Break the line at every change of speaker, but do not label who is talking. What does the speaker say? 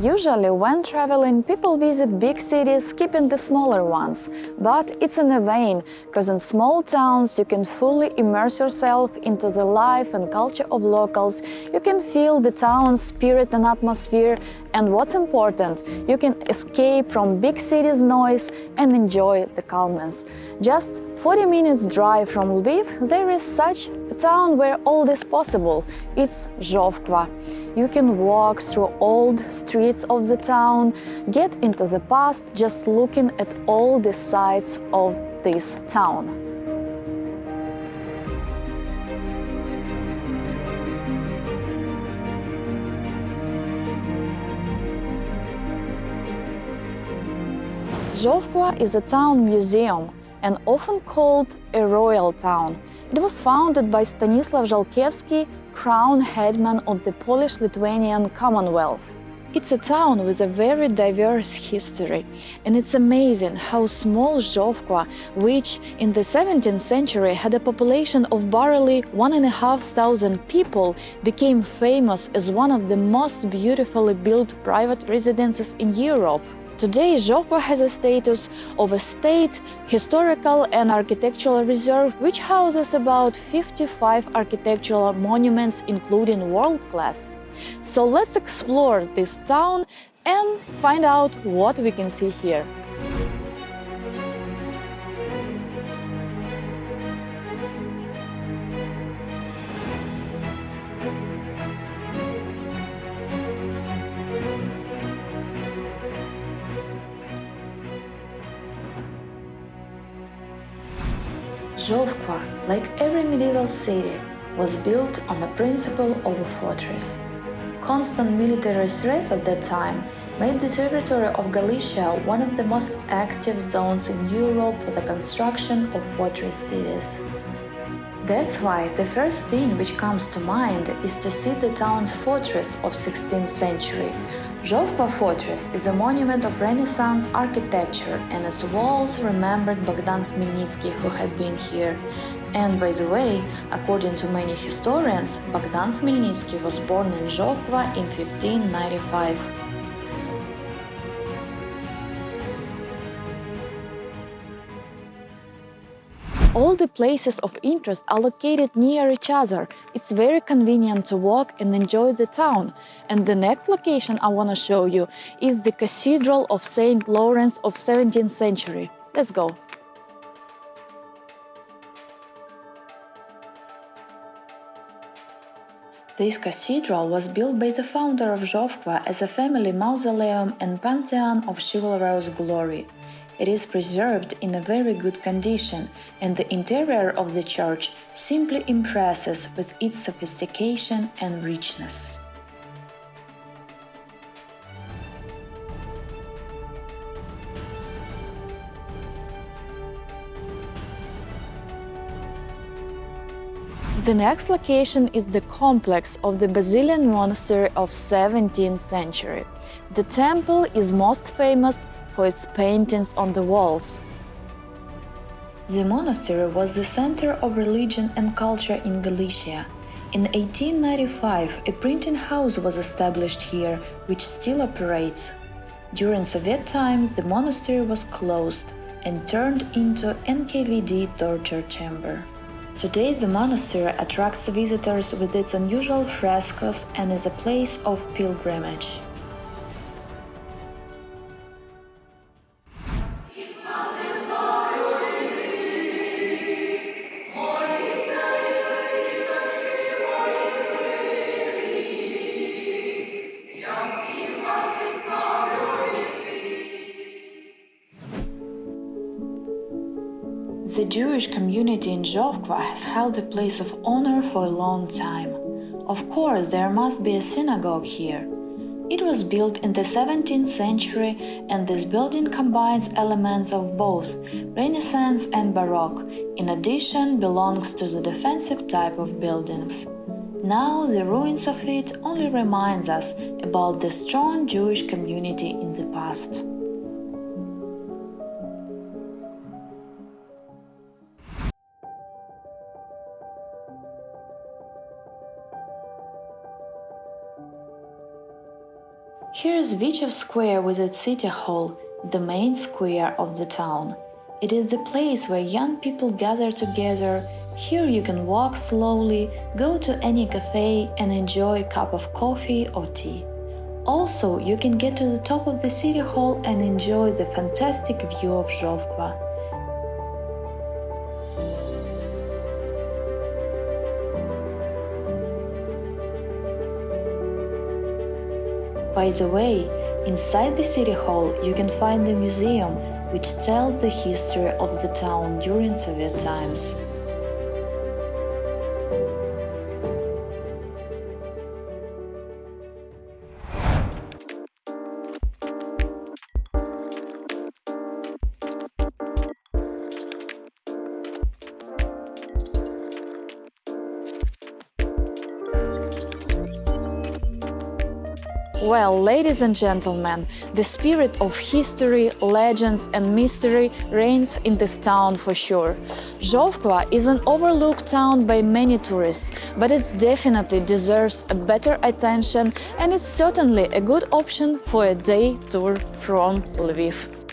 Usually, when traveling, people visit big cities, skipping the smaller ones. But it's in a vain, because in small towns you can fully immerse yourself into the life and culture of locals, you can feel the town's spirit and atmosphere, and what's important, you can escape from big cities' noise and enjoy the calmness. Just 40 minutes drive from Lviv, there is such a town where all this is possible. It's Zhovkva. You can walk through old streets of the town, get into the past just looking at all the sides of this town. Zhovkva is a town museum and often called a royal town. It was founded by Stanisław Żółkiewski, crown headman of the Polish-Lithuanian Commonwealth. It's a town with a very diverse history, and it's amazing how small Zhovkva, which in the 17th century had a population of barely 1,500 people, became famous as one of the most beautifully built private residences in Europe. Today, Zhovkva has a status of a state historical and architectural reserve, which houses about 55 architectural monuments, including world-class. So let's explore this town and find out what we can see here. Zhovkva, like every medieval city, was built on the principle of a fortress. Constant military threats at that time made the territory of Galicia one of the most active zones in Europe for the construction of fortress cities. That's why the first thing which comes to mind is to see the town's fortress of 16th century. Zhovkva Fortress is a monument of Renaissance architecture, and its walls remembered Bogdan Khmelnytsky, who had been here. And by the way, according to many historians, Bogdan Khmelnytsky was born in Zhovkva in 1595. All the places of interest are located near each other. It's very convenient to walk and enjoy the town. And the next location I want to show you is the Cathedral of St. Lawrence of 17th century. Let's go. This cathedral was built by the founder of Zhovkva as a family mausoleum and pantheon of chivalrous glory. It is preserved in a very good condition, and the interior of the church simply impresses with its sophistication and richness. The next location is the complex of the Basilian Monastery of 17th century. The temple is most famous for its paintings on the walls. The monastery was the center of religion and culture in Galicia. In 1895, a printing house was established here, which still operates. During Soviet times, the monastery was closed and turned into NKVD torture chamber. Today, the monastery attracts visitors with its unusual frescoes and is a place of pilgrimage. The Jewish community in Zhovkva has held a place of honor for a long time. Of course, there must be a synagogue here. It was built in the 17th century, and this building combines elements of both Renaissance and Baroque. In addition, belongs to the defensive type of buildings. Now, the ruins of it only reminds us about the strong Jewish community in the past. Here is Vychev Square with its city hall, the main square of the town. It is the place where young people gather together. Here you can walk slowly, go to any cafe and enjoy a cup of coffee or tea. Also, you can get to the top of the city hall and enjoy the fantastic view of Zhovkva. By the way, inside the city hall you can find the museum, which tells the history of the town during Soviet times. Well, ladies and gentlemen, the spirit of history, legends and mystery reigns in this town for sure. Zhovkva is an overlooked town by many tourists, but it definitely deserves a better attention and it's certainly a good option for a day tour from Lviv.